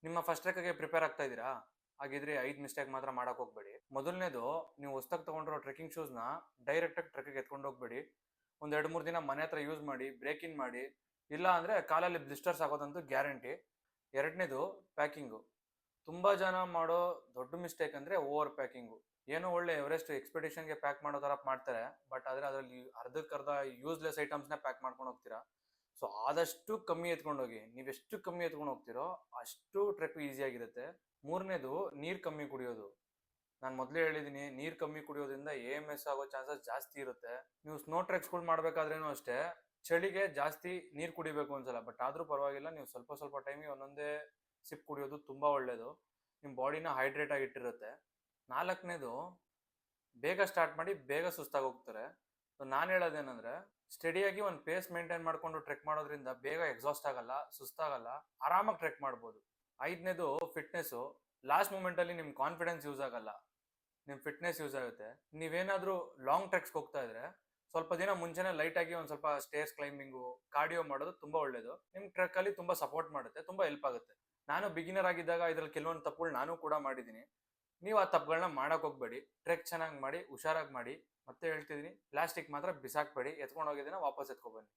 ನಿಮ್ಮ first ಟ್ರೆಕ್‌ಗೆ prepare ಆಗ್ತಾ ಇದ್ದೀರಾ? ಹಾಗಿದ್ರೆ 5 ಮಿಸ್ಟೇಕ್ ಮಾತ್ರ ಮಾಡಕ್ ಹೋಗ್ಬೇಡಿ. ಮೊದಲನೇದು, ನೀವು ಹೊಸ್ದಾಗಿ ತಗೊಂಡಿರೋ ಟ್ರೆಕ್ಕಿಂಗ್ ಶೂಸ್‌ನ ಡೈರೆಕ್ಟಾಗಿ ಟ್ರೆಕ್ಕಿಗೆ ಎತ್ಕೊಂಡು ಹೋಗ್ಬೇಡಿ. ಒಂದ್ 2-3 ದಿನ ಮನೆ ಹತ್ರ ಯೂಸ್ ಮಾಡಿ, ಬ್ರೇಕ್ ಇನ್ ಮಾಡಿ. ಇಲ್ಲ ಅಂದ್ರೆ ಕಾಲಲ್ಲಿ ಬ್ಲಿಸ್ಟರ್ಸ್ ಆಗೋದಂತೂ ಗ್ಯಾರಂಟಿ. ಎರಡನೇದು, ಪ್ಯಾಕಿಂಗು. ತುಂಬಾ ಜನ ಮಾಡೋ ದೊಡ್ಡ ಮಿಸ್ಟೇಕ್ ಅಂದ್ರೆ ಓವರ್ ಪ್ಯಾಕಿಂಗು. ಏನೋ ಒಳ್ಳೆ ಎವರೆಸ್ಟ್ ಎಕ್ಸ್‌ಪೆಡಿಷನ್‌ಗೆ ಪ್ಯಾಕ್ ಮಾಡೋ ತರ ಮಾಡ್ತಾರೆ. ಬಟ್ ಆದ್ರೆ ಅದ್ರಲ್ಲಿ ಅರ್ಧಕ್ಕರ್ಧ ಯೂಸ್‌ಲೆಸ್ ಐಟಮ್ಸ್‌ನ ಪ್ಯಾಕ್ ಮಾಡ್ಕೊಂಡು ಹೋಗ್ತೀರಾ. ಸೊ ಆದಷ್ಟು ಕಮ್ಮಿ ಎತ್ಕೊಂಡು ಹೋಗಿ. ನೀವೆಷ್ಟು ಕಮ್ಮಿ ಎತ್ಕೊಂಡು ಹೋಗ್ತೀರೋ ಅಷ್ಟು ಟ್ರೆಕ್ ಈಸಿ ಆಗಿರುತ್ತೆ. ಮೂರನೇದು, ನೀರ್ ಕಮ್ಮಿ ಕುಡಿಯೋದು. ನಾನು ಮೊದಲೇ ಹೇಳಿದೀನಿ, ನೀರ್ ಕಮ್ಮಿ ಕುಡಿಯೋದ್ರಿಂದ AMS ಆಗೋ ಚಾನ್ಸಸ್ ಜಾಸ್ತಿ ಇರುತ್ತೆ. ನೀವು ಸ್ನೋ ಟ್ರೆಕ್ಸ್ಗಳು ಮಾಡ್ಬೇಕಾದ್ರೇನು ಅಷ್ಟೇ, ಚಳಿಗೆ ಜಾಸ್ತಿ ನೀರ್ ಕುಡಿಬೇಕು ಅನ್ಸಲ್ಲ. ಬಟ್ ಆದ್ರೂ ಪರವಾಗಿಲ್ಲ, ನೀವು ಸ್ವಲ್ಪ ಸ್ವಲ್ಪ ಟೈಮಿಗೆ ಒಂದೊಂದೇ ಸಿಪ್ ಕುಡಿಯೋದು ತುಂಬಾ ಒಳ್ಳೇದು. ನಿಮ್ ಬಾಡಿನ ಹೈಡ್ರೇಟ್ ಆಗಿ ಇಟ್ಟಿರುತ್ತೆ. ನಾಲ್ಕನೇದು, ಬೇಗ ಸ್ಟಾರ್ಟ್ ಮಾಡಿ ಬೇಗ ಸುಸ್ತಾಗಿ ಹೋಗ್ತಾರೆ. ನಾನು ಹೇಳೋದೇನಂದ್ರೆ, ಸ್ಟಡಿಯಾಗಿ ಒಂದು ಪೇಸ್ ಮೇಂಟೈನ್ ಮಾಡ್ಕೊಂಡು ಟ್ರೆಕ್ ಮಾಡೋದ್ರಿಂದ ಬೇಗ ಎಕ್ಸಾಸ್ಟ್ ಆಗಲ್ಲ, ಸುಸ್ತಾಗಲ್ಲ, ಆರಾಮಾಗಿ ಟ್ರೆಕ್ ಮಾಡ್ಬೋದು. ಐದನೇದು, ಫಿಟ್ನೆಸ್ಸು. ಲಾಸ್ಟ್ ಮೂಮೆಂಟ್ ಅಲ್ಲಿ ನಿಮ್ ಕಾನ್ಫಿಡೆನ್ಸ್ ಯೂಸ್ ಆಗಲ್ಲ, ನಿಮ್ ಫಿಟ್ನೆಸ್ ಯೂಸ್ ಆಗುತ್ತೆ. ನೀವೇನಾದ್ರೂ ಲಾಂಗ್ ಟ್ರೆಕ್ಸ್ ಹೋಗ್ತಾ ಇದ್ರೆ ಸ್ವಲ್ಪ ದಿನ ಮುಂಚೆನೆ ಲೈಟ್ ಆಗಿ ಒಂದ್ ಸ್ವಲ್ಪ ಸ್ಟೇರ್ಸ್ ಕ್ಲೈಂಬಿಂಗು, ಕಾರ್ಡಿಯೋ ಮಾಡೋದು ತುಂಬಾ ಒಳ್ಳೇದು. ನಿಮ್ ಟ್ರೆಕ್ ಅಲ್ಲಿ ತುಂಬಾ ಸಪೋರ್ಟ್ ಮಾಡುತ್ತೆ, ತುಂಬಾ ಹೆಲ್ಪ್ ಆಗುತ್ತೆ. ನಾನು ಬಿಗಿನರ್ ಆಗಿದ್ದಾಗ ಇದ್ರಲ್ಲಿ ಕೆಲವೊಂದು ತಪ್ಪುಗಳು ನಾನು ಕೂಡ ಮಾಡಿದ್ದೀನಿ. ನೀವು ಆ ತಪ್ಪುಗಳನ್ನ ಮಾಡಕ್ ಹೋಗ್ಬೇಡಿ. ಟ್ರೆಕ್ ಚೆನ್ನಾಗಿ ಮಾಡಿ, ಹುಷಾರಾಗಿ ಮಾಡಿ. ಮತ್ತೆ ಹೇಳ್ತಿದೀನಿ, ಪ್ಲಾಸ್ಟಿಕ್ ಮಾತ್ರ ಬಿಸಾಕ್ಬೇಡಿ. ಎತ್ಕೊಂಡು ಹೋಗಿದ್ದೀನ ವಾಪಸ್ ಎತ್ಕೊಬನ್ನಿ.